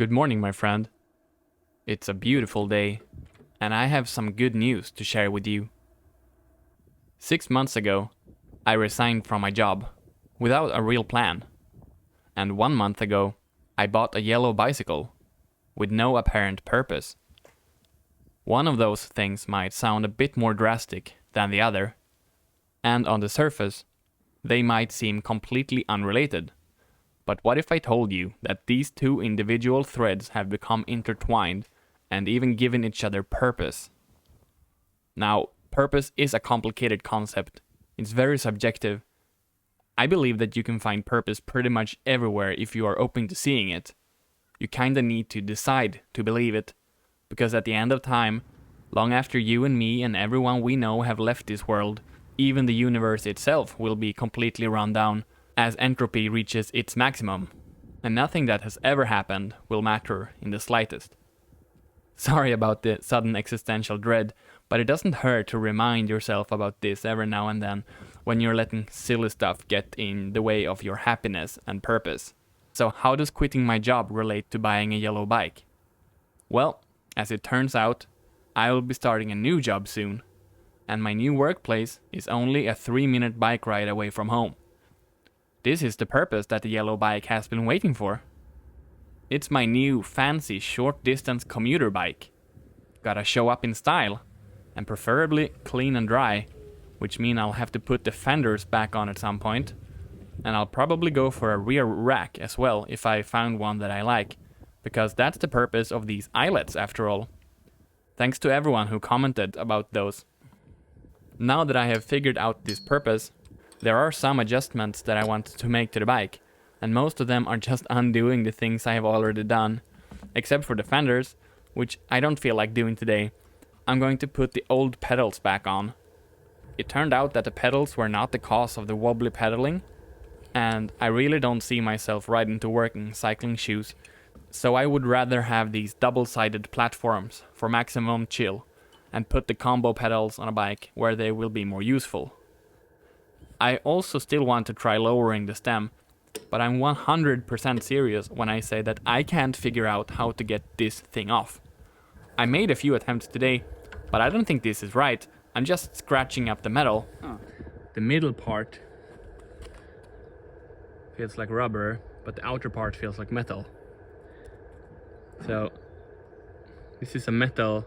Good morning, my friend. It's a beautiful day, and I have some good news to share with you. 6 months ago, I resigned from my job without a real plan. And 1 month ago, I bought a yellow bicycle with no apparent purpose. One of those things might sound a bit more drastic than the other, and on the surface, they might seem completely unrelated. But what if I told you that these two individual threads have become intertwined and even given each other purpose? Now, purpose is a complicated concept. It's very subjective. I believe that you can find purpose pretty much everywhere if you are open to seeing it. You kinda need to decide to believe it, because at the end of time, long after you and me and everyone we know have left this world, even the universe itself will be completely run down, as entropy reaches its maximum, and nothing that has ever happened will matter in the slightest. Sorry about the sudden existential dread, but it doesn't hurt to remind yourself about this every now and then when you're letting silly stuff get in the way of your happiness and purpose. So how does quitting my job relate to buying a yellow bike? Well, as it turns out, I will be starting a new job soon, and my new workplace is only a 3-minute bike ride away from home. This is the purpose that the yellow bike has been waiting for. It's my new fancy short-distance commuter bike. Gotta show up in style, and preferably clean and dry, which means I'll have to put the fenders back on at some point, and I'll probably go for a rear rack as well if I found one that I like, because that's the purpose of these eyelets after all. Thanks to everyone who commented about those. Now that I have figured out this purpose, there are some adjustments that I want to make to the bike, and most of them are just undoing the things I have already done. Except for the fenders, which I don't feel like doing today. I'm going to put the old pedals back on. It turned out that the pedals were not the cause of the wobbly pedaling, and I really don't see myself riding to work in cycling shoes, so I would rather have these double-sided platforms for maximum chill, and put the combo pedals on a bike where they will be more useful. I also still want to try lowering the stem, but I'm 100% serious when I say that I can't figure out how to get this thing off. I made a few attempts today, but I don't think this is right. I'm just scratching up the metal. The middle part feels like rubber, but the outer part feels like metal. So this is a metal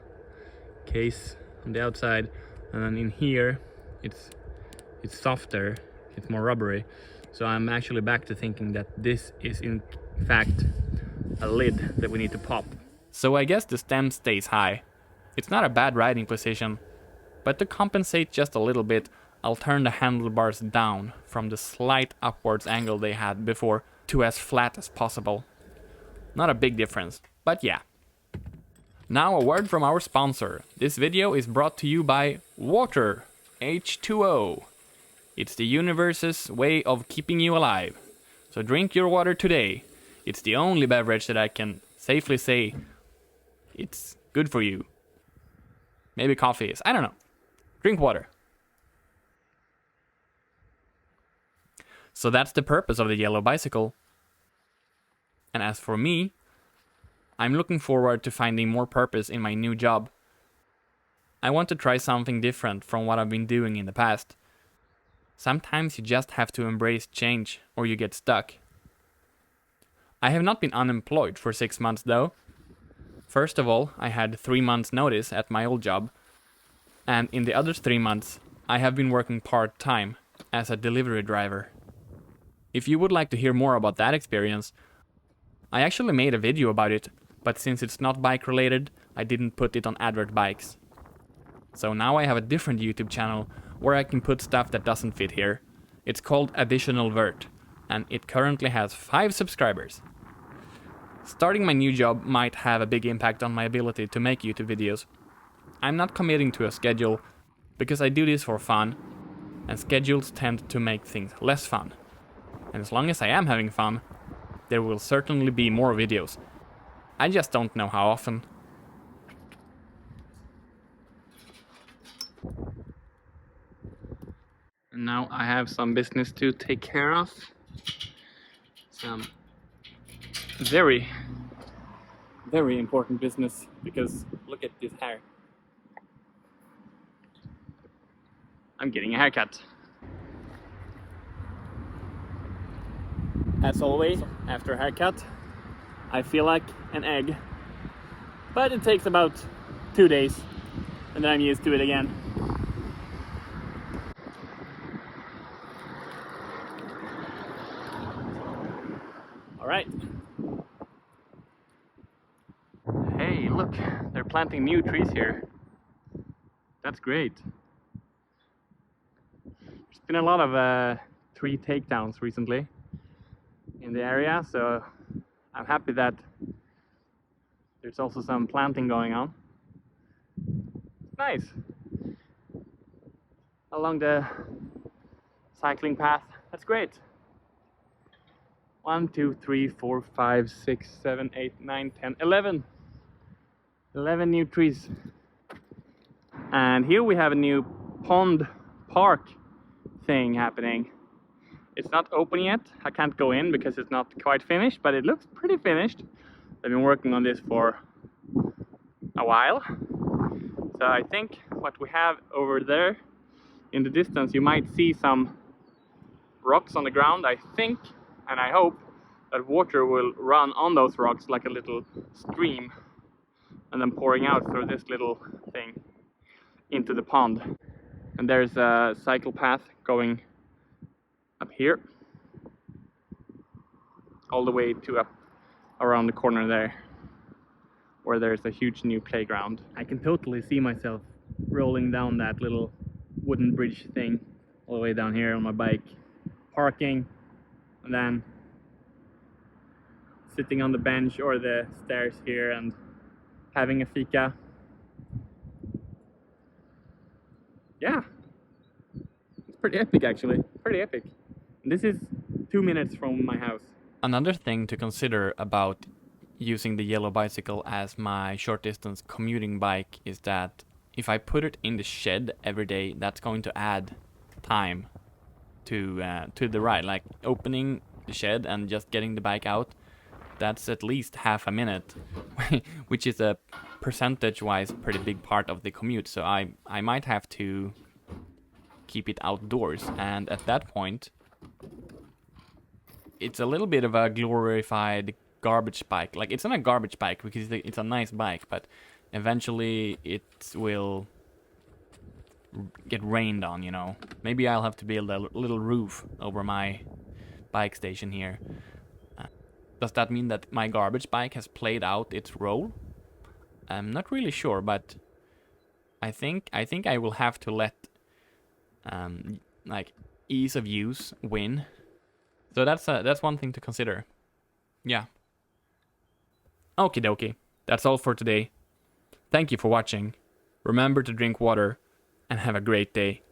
case on the outside, and then in here it's softer, it's more rubbery. So I'm actually back to thinking that this is in fact a lid that we need to pop. So I guess the stem stays high. It's not a bad riding position, but to compensate just a little bit, I'll turn the handlebars down from the slight upwards angle they had before to as flat as possible. Not a big difference, but yeah. Now a word from our sponsor. This video is brought to you by water, H2O. It's the universe's way of keeping you alive. So drink your water today. It's the only beverage that I can safely say it's good for you. Maybe coffee is, I don't know. Drink water. So that's the purpose of the yellow bicycle. And as for me, I'm looking forward to finding more purpose in my new job. I want to try something different from what I've been doing in the past. Sometimes you just have to embrace change or you get stuck. I have not been unemployed for 6 months though. First of all, I had 3 months notice at my old job. And in the other 3 months, I have been working part-time as a delivery driver. If you would like to hear more about that experience, I actually made a video about it, but since it's not bike related, I didn't put it on Addvurt Bikes. So now I have a different YouTube channel where I can put stuff that doesn't fit here. It's called Additional Vert, and it currently has 5 subscribers. Starting my new job might have a big impact on my ability to make YouTube videos. I'm not committing to a schedule, because I do this for fun, and schedules tend to make things less fun. And as long as I am having fun, there will certainly be more videos. I just don't know how often. And now I have some business to take care of. Some very very important business, because look at this hair. I'm getting a haircut. As always, after a haircut, I feel like an egg. But it takes about 2 days, and then I'm used to it again. Alright. Hey, look, they're planting new trees here. That's great. There's been a lot of tree takedowns recently in the area, so I'm happy that there's also some planting going on. Nice. Along the cycling path. That's great. 1, 2, 3, 4, 5, 6, 7, 8, 9, 10, 11. 11 new trees. And here we have a new pond park thing happening. It's not open yet. I can't go in because it's not quite finished, but it looks pretty finished. I've been working on this for a while. So I think what we have over there in the distance, you might see some rocks on the ground. I think, and I hope, that water will run on those rocks like a little stream and then pouring out through this little thing into the pond. And there's a cycle path going up here all the way to up around the corner there, where there's a huge new playground. I can totally see myself rolling down that little wooden bridge thing all the way down here on my bike, parking, and then sitting on the bench or the stairs here and having a fika. Yeah, it's pretty epic actually, pretty epic. And this is 2 minutes from my house. Another thing to consider about using the yellow bicycle as my short distance commuting bike is that if I put it in the shed every day, that's going to add time to the ride. Like opening the shed and just getting the bike out, that's at least half a minute, which is a percentage-wise pretty big part of the commute. So I might have to keep it outdoors, and at that point, it's a little bit of a glorified garbage bike. Like, it's not a garbage bike because it's a nice bike, but eventually it will get rained on, you know. Maybe I'll have to build a little roof over my bike station here. Does that mean that my garbage bike has played out its role? I'm not really sure, but I think I will have to let like ease of use win. So that's one thing to consider. Yeah. Okie dokie. That's all for today. Thank you for watching. Remember to drink water and have a great day.